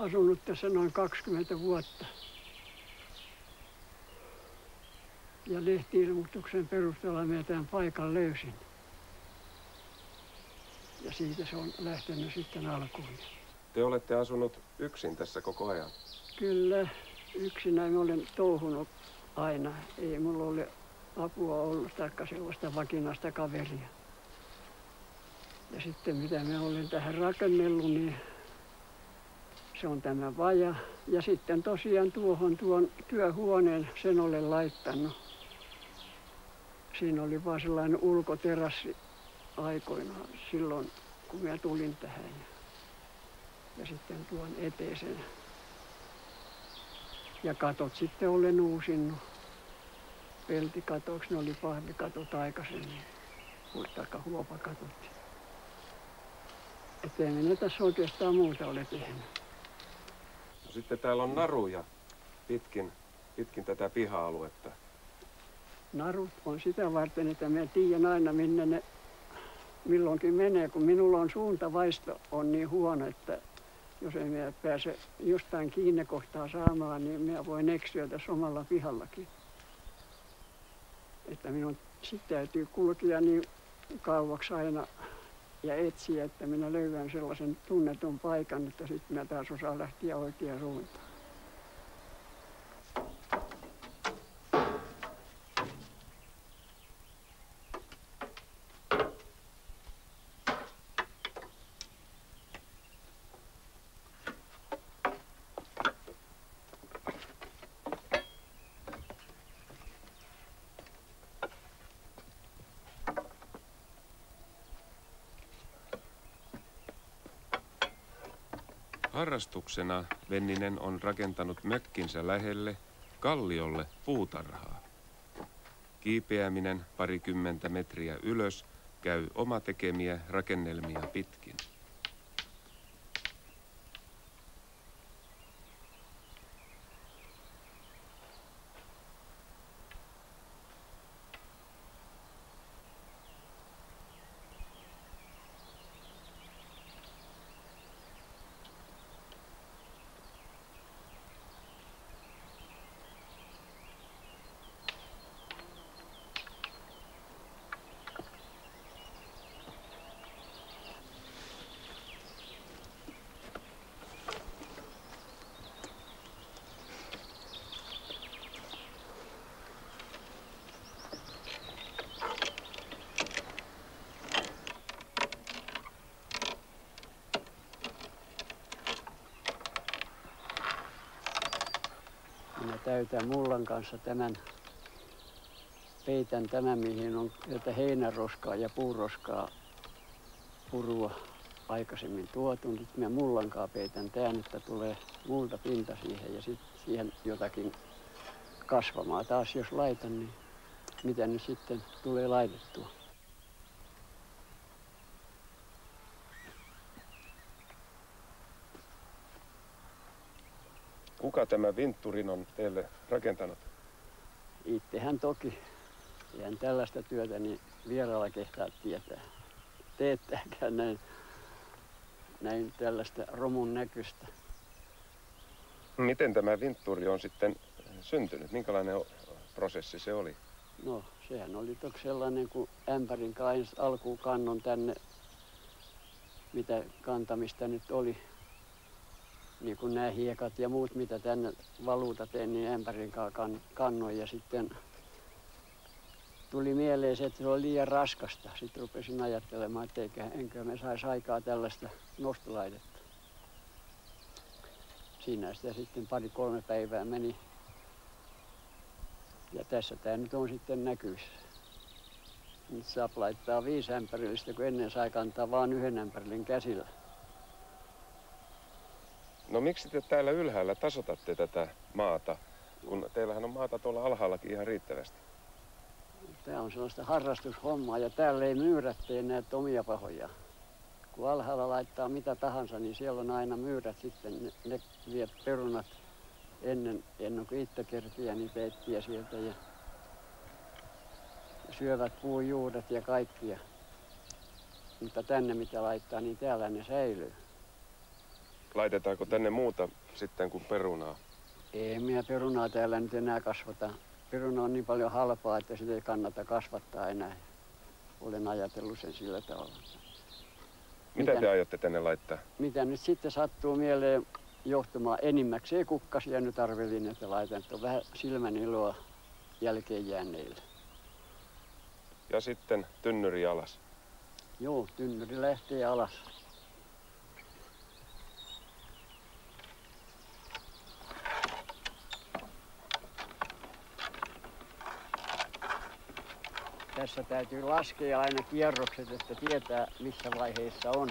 asunut tässä noin 20 vuotta. Ja lehti-ilmoituksen perusteella minä tämän paikan löysin. Ja siitä se on lähtenyt sitten alkuun. Te olette asunut yksin tässä koko ajan? Kyllä, yksinäin olen touhunut aina. Ei mulla ole apua ollut taikka sellaista vakinaista kaveria. Ja sitten mitä mä olen tähän rakennellut, niin se on tämä vaja. Ja sitten tosiaan tuon työhuoneen sen olen laittanut. Siinä oli vaan sellainen ulkoterassi aikoinaan silloin, kun mä tulin tähän. Ja sitten tuon eteisen. Ja katot sitten olen uusinnut. Peltikatoksi, ne oli pahvikatot aikaisemmin. Taikka huopakatot. Että ei minä tässä oikeastaan muuta ole tehnyt. No sitten täällä on naruja pitkin tätä piha-aluetta. Narut on sitä varten, että mä tiedän aina minne ne milloinkin menee, kun minulla on suuntavaisto on niin huono, että jos ei minä pääse jostain kiinnekohtaa saamaan, niin minä voin eksyä tässä omalla pihallakin. Että minun sitten täytyy kulkea niin kauaksi aina ja etsiä, että minä löydän sellaisen tunnetun paikan, että sitten minä taas osaan lähteä oikeaan suuntaan. Harrastuksena Venninen on rakentanut mökkinsä lähelle kalliolle puutarhaa. Kiipeäminen 20 metriä ylös käy omatekemiä rakennelmia pitkin. Minä täytän mullan kanssa tämän, peitän tämän, mihin on tätä heinäroskaa ja puuroskaa purua aikaisemmin tuotu. Nyt minä mullankaan peitän tämän, että tulee multapinta siihen ja sitten siihen jotakin kasvamaan. Taas jos laitan, niin mitä nyt sitten tulee laitettua. Kuka tämä vintturin on teille rakentanut? Itsehän toki. Eihän tällaista työtä niin vieraalla kehtaa tietää. Teettääkään näin tällaista romun näköistä. Miten tämä vintturi on sitten syntynyt? Minkälainen prosessi se oli? No, sehän oli toki sellainen, kun ämpärin alkuun kannon tänne, mitä kantamista nyt oli. Niin kuin nämä hiekat ja muut, mitä tänne valuuta tein, niin ämpärin kannoin. Ja sitten tuli mieleen se, että se oli liian raskasta. Sitten rupesin ajattelemaan, että enkö me saisi aikaa tällaista nostolaitetta. Siinä sitä sitten 2-3 päivää meni. Ja tässä tämä nyt on sitten näkyvissä. Nyt saa laittaa 5 ämpärillistä, kun ennen sai kantaa vain 1 ämpärillin käsillä. No miksi te täällä ylhäällä tasotatte tätä maata, kun teillähän on maata tuolla alhaallakin ihan riittävästi? Tämä on sellaista harrastushommaa ja täällä ei myyrät tee näitä omia pahoja. Kun alhaalla laittaa mitä tahansa, niin siellä on aina myyrät sitten. Ne vie perunat ennen kuin itse kerkiää niitä etsiä sieltä ja syövät puun juuret ja kaikkia. Mutta tänne mitä laittaa, niin täällä ne säilyy. Laitetaanko tänne muuta sitten kuin perunaa? Ei minä perunaa täällä nyt enää kasvata. Peruna on niin paljon halpaa, että sitä ei kannata kasvattaa enää. Olen ajatellut sen sillä tavalla. Mitä te aiotte tänne laittaa? Mitä nyt sitten sattuu mieleen johtumaan enimmäkseen kukkasia nyt arvelin, että laitan, että on vähän silmäniloa jälkeen jääneille. Ja sitten tynnyri alas. Joo, tynnyri lähtee alas. Tässä täytyy laskea aina kierrokset, että tietää missä vaiheessa on,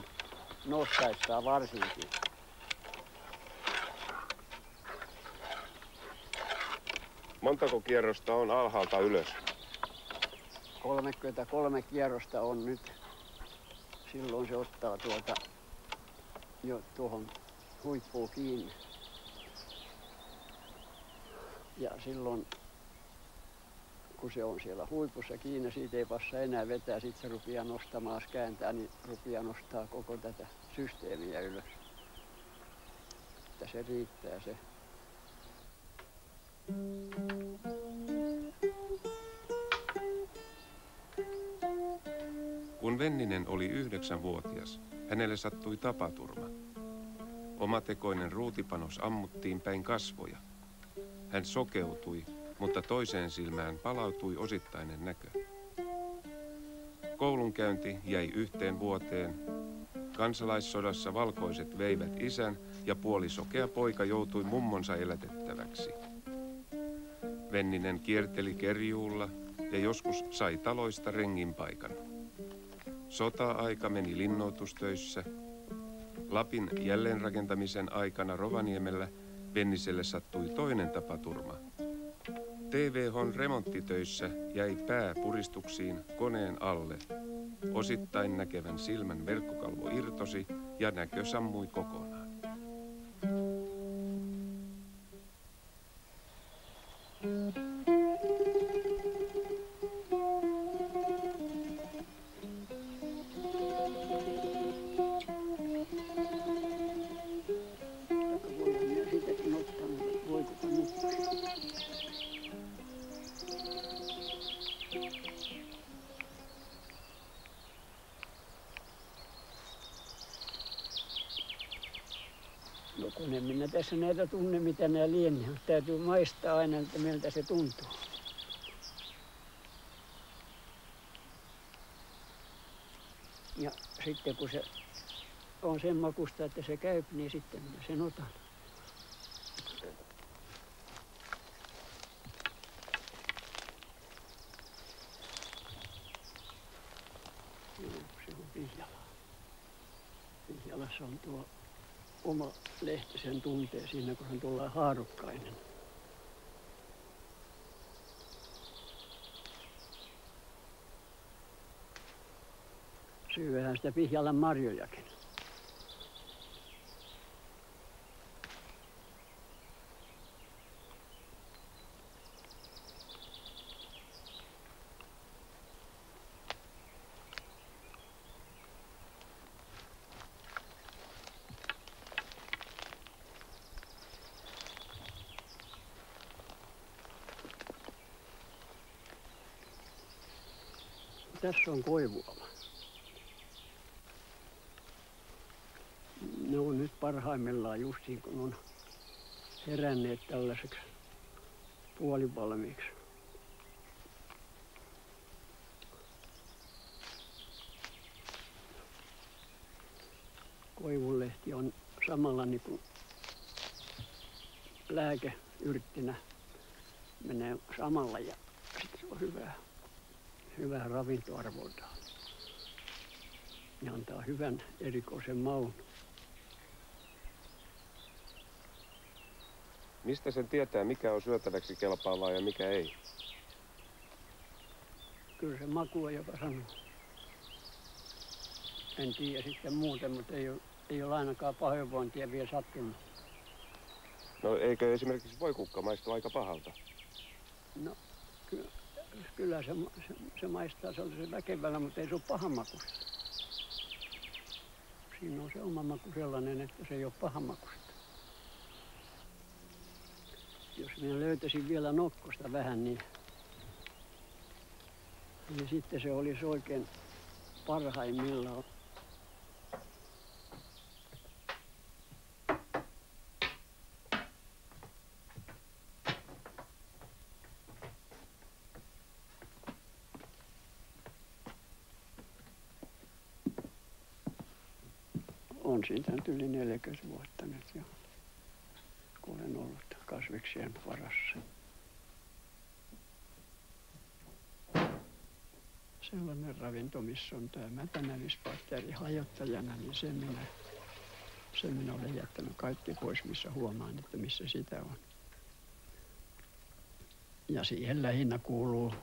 nostaessaan varsinkin. Montako kierrosta on alhaalta ylös? 33 kierrosta on nyt. Silloin se ottaa jo tuohon huippuun kiinni. Ja silloin kun se on siellä huipussa kiinni, siitä ei passa enää vetää, sitten se rupeaa nostamaan, kääntää, niin rupeaa nostaa koko tätä systeemiä ylös. Että se riittää se. Kun Venninen oli 9-vuotias, hänelle sattui tapaturma. Omatekoinen ruutipanos ammuttiin päin kasvoja. Hän sokeutui, mutta toiseen silmään palautui osittainen näkö. Koulunkäynti jäi 1 vuoteen. Kansalaissodassa valkoiset veivät isän ja puolisokea poika joutui mummonsa elätettäväksi. Venninen kierteli kerjuulla ja joskus sai taloista renginpaikan. Sota-aika meni linnoitustöissä. Lapin jälleenrakentamisen aikana Rovaniemellä Venniselle sattui toinen tapaturma. TVH:n remonttitöissä jäi pää puristuksiin koneen alle. Osittain näkevän silmän verkkokalvo irtosi ja näkö sammui kokonaan. No kun en minä tässä näitä tunne, mitä nämä lienee, mutta täytyy maistaa aina, että miltä se tuntuu. Ja sitten kun se on sen makusta, että se käy, niin sitten minä sen otan. Se on Vihjala. Vihjalassa on tuo oma lehti, sen tuntee siinä, kun hän tulee haarukkainen. Syödään sitä Vihjalan marjojakin. Tässä on koivuala. Ne on nyt parhaimmillaan justiin, kun on heränneet tällaiseksi puolivalmiiksi. Koivunlehti on samalla niin kuin lääkeyrttinä menee samalla ja sitten se on hyvää ravintoarvoltaan. Ja antaa hyvän erikoisen maun. Mistä sen tietää, mikä on syötäväksi kelpaavaa ja mikä ei? Kyllä se maku on, joka sanoo. En tiedä sitten muuten, mutta ei ole ainakaan pahoinvointia vielä sattunut. No eikö esimerkiksi voikukka maistu aika pahalta? No kyllä se maistaa sellaisen väkevällä, mutta ei se ole pahan makuista. siinä on se oma maku sellainen, että se ei ole pahamakuista. Jos minä löytäisin vielä nokkosta vähän, niin sitten se olisi oikein parhaimmillaan. On siitä nyt yli 40 vuotta nyt jo, kun olen ollut kasviksien varassa. Sellainen ravinto, missä on tämä mätänämisbakteeri hajottajana, niin sen minä olen jättänyt kaikki pois, missä huomaan, että missä sitä on. Ja siihen lähinnä kuuluu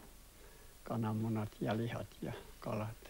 kananmunat ja lihat ja kalat.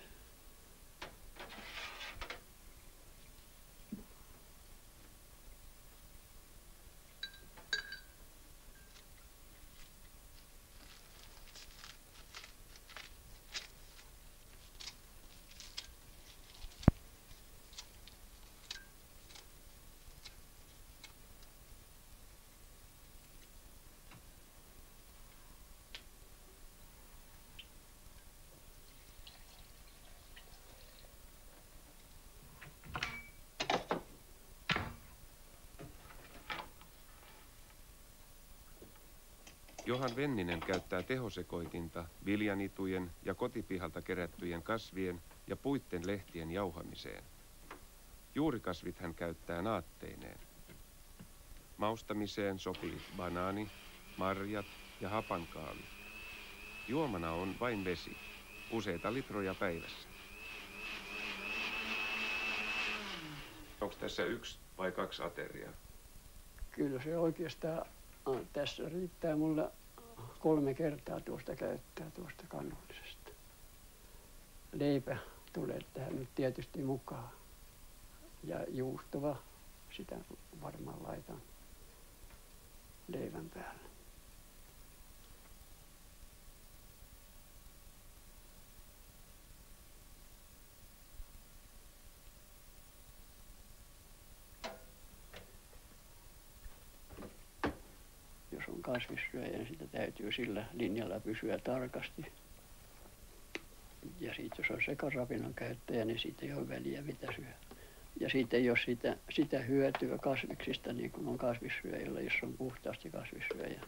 Johan Venninen käyttää tehosekoitinta viljanitujen ja kotipihalta kerättyjen kasvien ja puitten lehtien jauhamiseen. Juurikasvit hän käyttää naatteineen. Maustamiseen sopii banaani, marjat ja hapankaali. Juomana on vain vesi, useita litroja päivässä. Onko tässä 1 vai 2 ateriaa? Kyllä se oikeastaan tässä riittää mulle 3 kertaa tuosta käyttää tuosta kannollisesta. Leipä tulee tähän nyt tietysti mukaan. Ja juustoa, sitä varmaan laitan leivän päälle. Jos on kasvissyöjä, niin sitä täytyy sillä linjalla pysyä tarkasti. Ja sitten jos on sekaravinnon käyttäjä, niin siitä ei ole väliä mitä syö. Ja sitten jos sitä hyötyä kasviksista, niin kuin on kasvissyöjillä, jos on puhtaasti kasvissyöjä.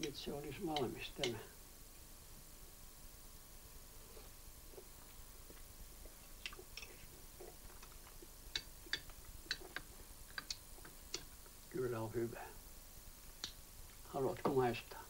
Nyt se olisi valmis tämä. Kyllä on hyvä. Haluatko maistaa?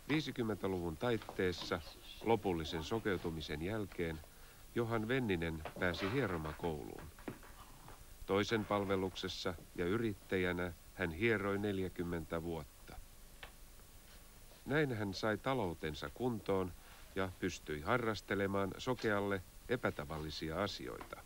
Viisikymmentäluvun taitteessa lopullisen sokeutumisen jälkeen Johan Venninen pääsi hieromakouluun. Toisen palveluksessa ja yrittäjänä hän hieroi 40 vuotta. Näin hän sai taloutensa kuntoon ja pystyi harrastelemaan sokealle epätavallisia asioita.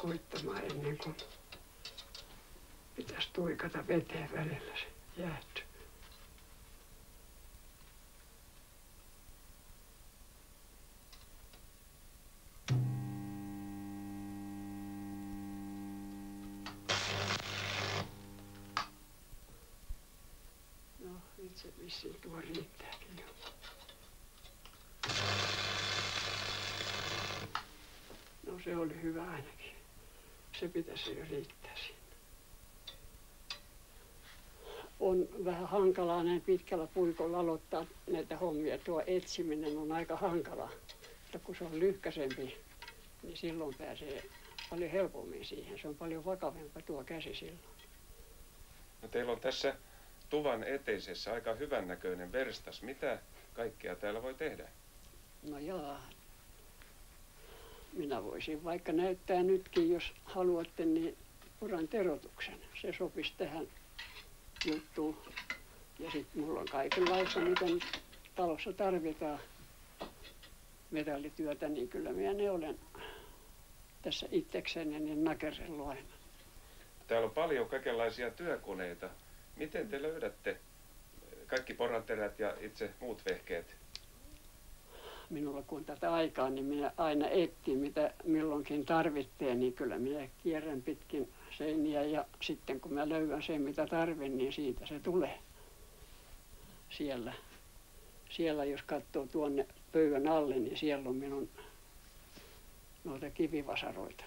koittamaan ennen kuin pitäisi tuikata veteen välillä se jäähtyy. No, nyt se vissiin tuo riittääkin jo. No se oli hyvä ainakin. Se pitäisi jo riittää sinne. On vähän hankalaa näin pitkällä puikolla aloittaa näitä hommia. Tuo etsiminen on aika hankalaa. Mutta kun se on lyhkäisempi, niin silloin pääsee paljon helpommin siihen. Se on paljon vakavempaa tuo käsi silloin. No teillä on tässä tuvan eteisessä aika hyvännäköinen verstas. Mitä kaikkea täällä voi tehdä? No jaa. Minä voisin vaikka näyttää nytkin, jos haluatte, niin oran terotuksen. Se sopisi tähän juttuun. Ja sitten mulla on kaikenlaista, mitä nyt talossa tarvitaan metallityötä, niin kyllä minä ne olen tässä itsekseni niin nakerrellut aina. Täällä on paljon kaikenlaisia työkoneita. Miten te löydätte kaikki poranterät ja itse muut vehkeet? Minulla kun on tätä aikaa, niin minä aina etsin, mitä milloinkin tarvitsee, niin kyllä minä kierrän pitkin seiniä ja sitten kun mä löydän sen, mitä tarvitsen, niin siitä se tulee. Siellä jos katsoo tuonne pöydän alle, niin siellä on minun noita kivivasaroita.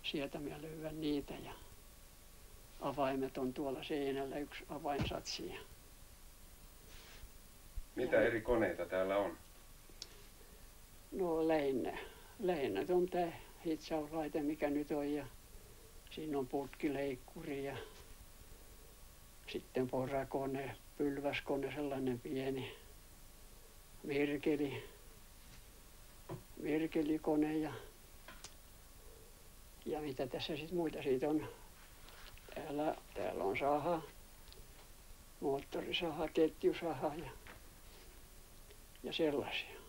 Sieltä minä löydän niitä ja avaimet on tuolla seinällä, yksi avainsatsi. Mitä eri koneita täällä on? No lähinnä on tämä hitsauslaite, mikä nyt on, ja siinä on putkileikkuri ja sitten porakone, pylväskone, sellainen pieni merkelikone ja mitä tässä sitten muita siitä on. Täällä on saha, moottorisaha, ketjusaha ja sellaisia.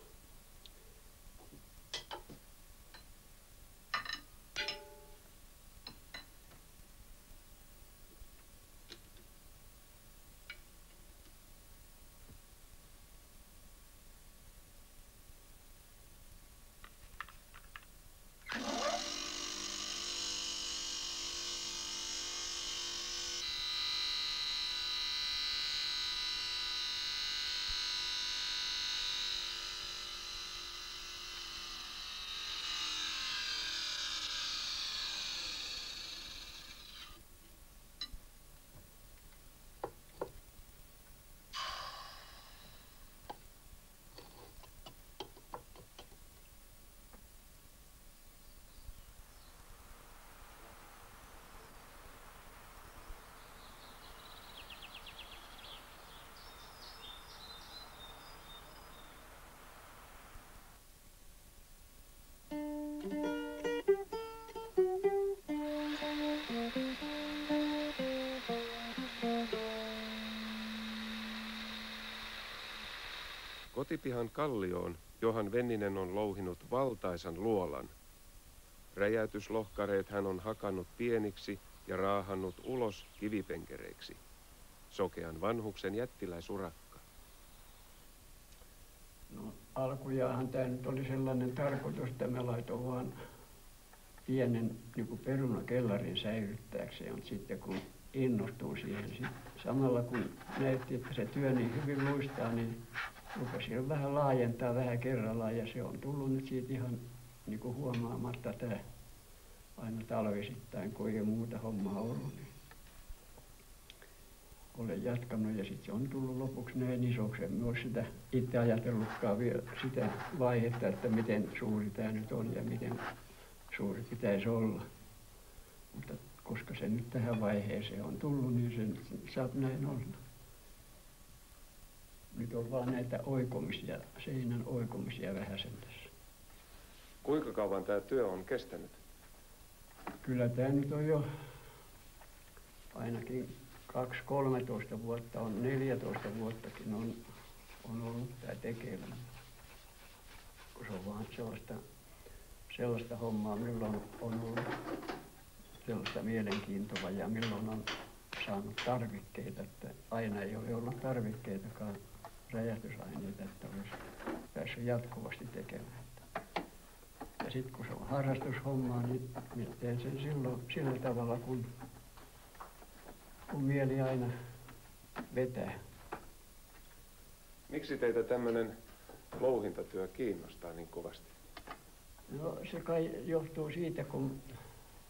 Kotipihan kallioon Johan Venninen on louhinut valtaisan luolan. Räjäytyslohkareet hän on hakannut pieniksi ja raahannut ulos kivipenkereiksi. Sokean vanhuksen jättiläisurakka. No alkujaanhan tämä nyt oli sellainen tarkoitus, että mä laitoin vaan pienen niin kuin perunakellarin säilyttääkseen, mutta sitten kun innostuin siihen, samalla kun näytti, että se työ niin hyvin luistaa, niin rupesin vähän laajentaa vähän kerrallaan ja se on tullut nyt siitä ihan niin kuin huomaamatta tämä aina talvisittain, kun ei ole muuta hommaa ollut, niin olen jatkanut ja sitten se on tullut lopuksi näin isoksi. En ole sitä itse ajatellutkaan vielä sitä vaihetta, että miten suuri tämä nyt on ja miten suuri pitäisi olla. Mutta koska se nyt tähän vaiheeseen on tullut, niin se saa näin olla. Nyt on vaan näitä oikomisia, seinän oikomisia vähäsen tässä. Kuinka kauan tämä työ on kestänyt? Kyllä tämä nyt on jo ainakin 2-13 vuotta, on 14 vuottakin on ollut tämä tekeminen. Kun se on vaan sellaista sellaista hommaa, milloin on ollut sellaista mielenkiintoa ja milloin on saanut tarvikkeita, että aina ei ole ollut tarvikkeitakaan, räjähdysaineita, että olisi päässyt jatkuvasti tekemään. Ja sitten kun se on harrastushommaa, niin minä teen sen silloin sillä tavalla, kun mieli aina vetää. Miksi teitä tämmöinen louhintatyö kiinnostaa niin kovasti? No se kai johtuu siitä, kun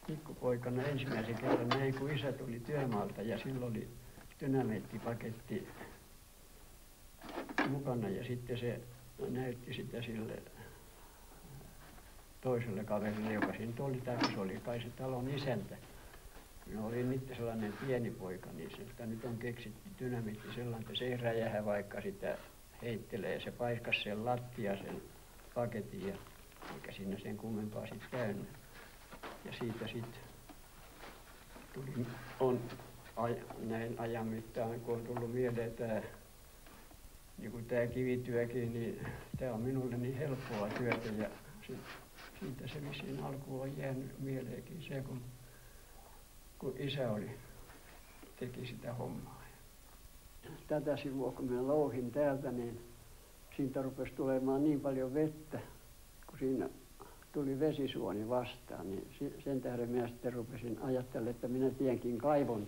pikkupoikana ensimmäisen kerran näin, kun isä tuli työmaalta ja silloin oli dynamiittipaketti mukana ja sitten se näytti sitä sille toiselle kaverille, joka siinä oli, tai se oli kai se talon isäntä. Minä olin itse sellainen pieni poika, niin se nyt on keksitty dynamiitti sellainen, että se ei räjähä, vaikka sitä heittelee. Se paiskasi sen lattia, sen paketin, ja eikä siinä sen kummempaa sitten käynyt. Ja siitä sitten tuli, näin ajan mittaan, kun on tullut mieleen tämä, niin kuin tämä kivityökin, niin tämä on minulle niin helppoa työtä. Ja siitä se vissiin alkuun on jäänyt mieleenkin se, kun isä teki sitä hommaa. Tätä sivua, kun minä louhin täältä, niin siitä rupesi tulemaan niin paljon vettä, kun siinä tuli vesisuoni vastaan, niin sen tähden minä sitten rupesin ajattelemaan, että minä tienkin kaivon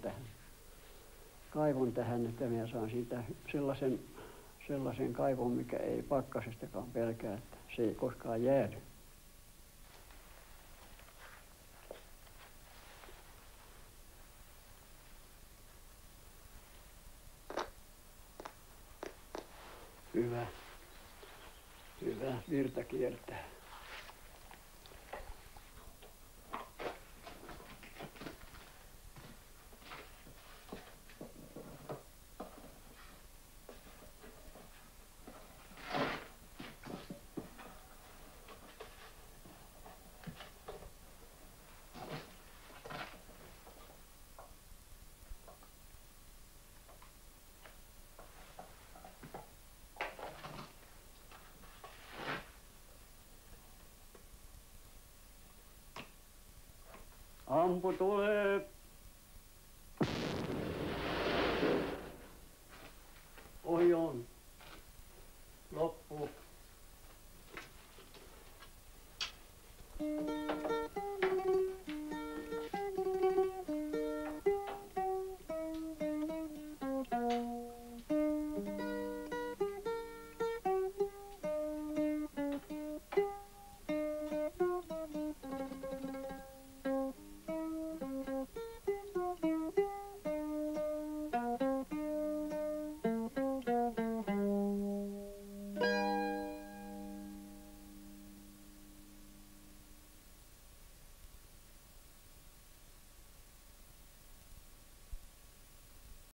tähän, että minä saan siitä sellaisen kaivon, mikä ei pakkasestakaan pelkää, että se ei koskaan jäädy. Hyvä virta kiertää. Ampu tulee!